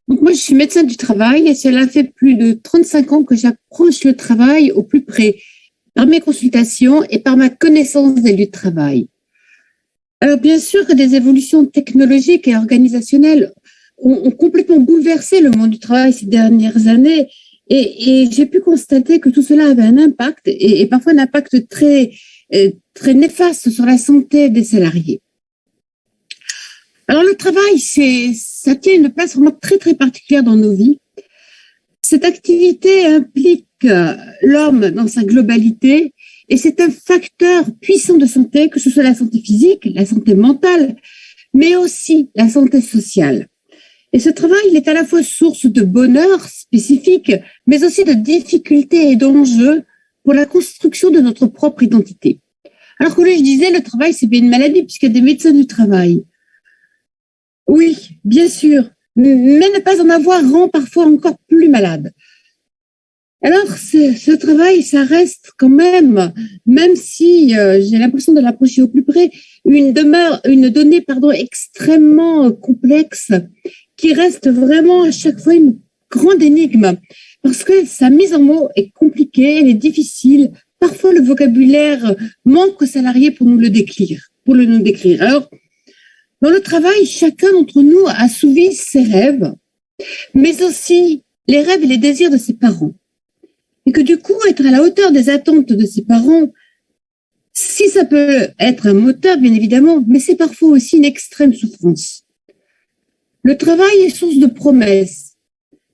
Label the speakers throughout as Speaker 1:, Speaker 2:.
Speaker 1: Donc moi, je suis médecin du travail et cela fait plus de 35 ans que j'approche le travail au plus près par mes consultations et par ma connaissance des lieux de travail. Alors bien sûr que des évolutions technologiques et organisationnelles ont complètement bouleversé le monde du travail ces dernières années et j'ai pu constater que tout cela avait un impact et parfois un impact très néfaste sur la santé des salariés. Alors le travail, ça tient une place vraiment très particulière dans nos vies. Cette activité implique l'homme dans sa globalité et c'est un facteur puissant de santé, que ce soit la santé physique, la santé mentale, mais aussi la santé sociale. Et ce travail, il est à la fois source de bonheur spécifique, mais aussi de difficultés et d'enjeux pour la construction de notre propre identité. Alors que là, je disais, le travail, c'est bien une maladie puisqu'il y a des médecins du travail. Oui, bien sûr, mais ne pas en avoir rend parfois encore plus malade. Alors, ce travail, ça reste quand même si j'ai l'impression de l'approcher au plus près, une donnée extrêmement complexe qui reste vraiment à chaque fois une grande énigme parce que sa mise en mots est compliquée, elle est difficile. Parfois, le vocabulaire manque aux salariés pour nous le décrire. Alors, dans le travail, chacun d'entre nous assouvit ses rêves, mais aussi les rêves et les désirs de ses parents. Et que du coup, être à la hauteur des attentes de ses parents, si ça peut être un moteur, bien évidemment, mais c'est parfois aussi une extrême souffrance. Le travail est source de promesses,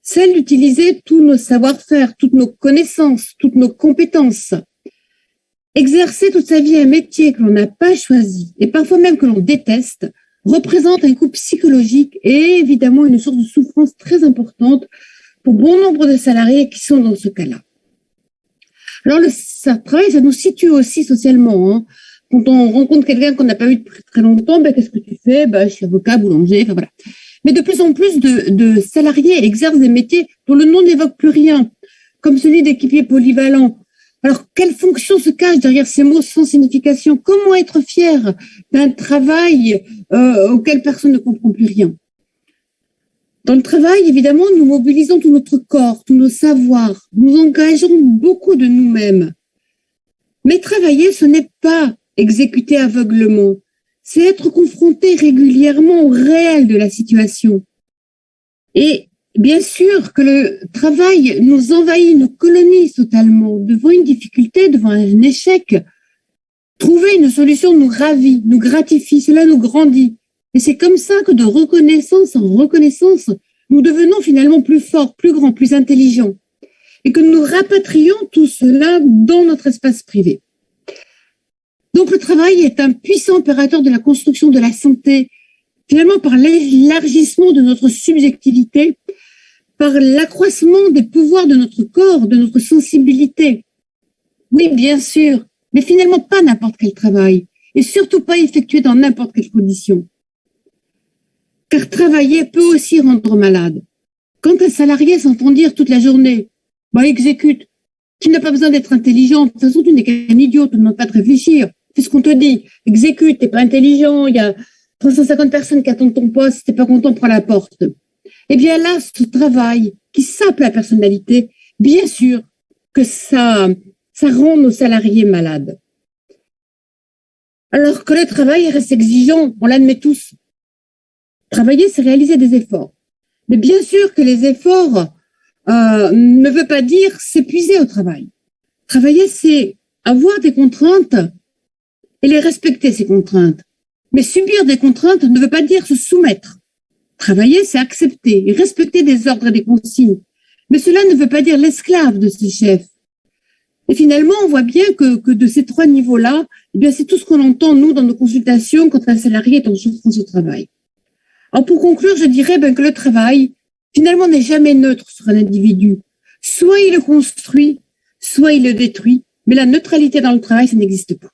Speaker 1: celle d'utiliser tous nos savoir-faire, toutes nos connaissances, toutes nos compétences. Exercer toute sa vie un métier que l'on n'a pas choisi, et parfois même que l'on déteste, représente un coup psychologique et évidemment une source de souffrance très importante pour bon nombre de salariés qui sont dans ce cas-là. Alors, le travail, ça nous situe aussi socialement. Hein. Quand on rencontre quelqu'un qu'on n'a pas vu depuis très longtemps, qu'est-ce que tu fais? Je suis avocat, boulanger, voilà. Mais de plus en plus de salariés exercent des métiers dont le nom n'évoque plus rien, comme celui d'équipier polyvalent. Alors, quelle fonction se cache derrière ces mots sans signification? Comment être fier d'un travail auquel personne ne comprend plus rien? Dans le travail, évidemment, nous mobilisons tout notre corps, tous nos savoirs, nous engageons beaucoup de nous-mêmes. Mais travailler, ce n'est pas exécuter aveuglement, c'est être confronté régulièrement au réel de la situation. Et bien sûr que le travail nous envahit, nous colonise totalement. Devant une difficulté, devant un échec, trouver une solution nous ravit, nous gratifie, cela nous grandit. Et c'est comme ça que de reconnaissance en reconnaissance, nous devenons finalement plus forts, plus grands, plus intelligents. Et que nous rapatrions tout cela dans notre espace privé. Donc le travail est un puissant opérateur de la construction de la santé, finalement par l'élargissement de notre subjectivité, par l'accroissement des pouvoirs de notre corps, de notre sensibilité. Oui, bien sûr, mais finalement pas n'importe quel travail, et surtout pas effectué dans n'importe quelle condition. Car travailler peut aussi rendre malade. Quand un salarié s'entend dire toute la journée, exécute, tu n'as pas besoin d'être intelligent, de toute façon tu n'es qu'un idiot, tu ne demandes pas de réfléchir, fais ce qu'on te dit, exécute, t'es pas intelligent, il y a 350 personnes qui attendent ton poste, si t'es pas content, prends la porte. Eh bien là, ce travail qui sape la personnalité, bien sûr que ça rend nos salariés malades. Alors que le travail reste exigeant, on l'admet tous. Travailler, c'est réaliser des efforts. Mais bien sûr que les efforts ne veut pas dire s'épuiser au travail. Travailler, c'est avoir des contraintes et les respecter, ces contraintes. Mais subir des contraintes ne veut pas dire se soumettre. Travailler, c'est accepter et respecter des ordres et des consignes. Mais cela ne veut pas dire l'esclave de ses chefs. Et finalement, on voit bien que de ces trois niveaux-là, c'est tout ce qu'on entend, nous, dans nos consultations quand un salarié est en souffrance au travail. Alors, pour conclure, je dirais que le travail, finalement, n'est jamais neutre sur un individu. Soit il le construit, soit il le détruit. Mais la neutralité dans le travail, ça n'existe pas.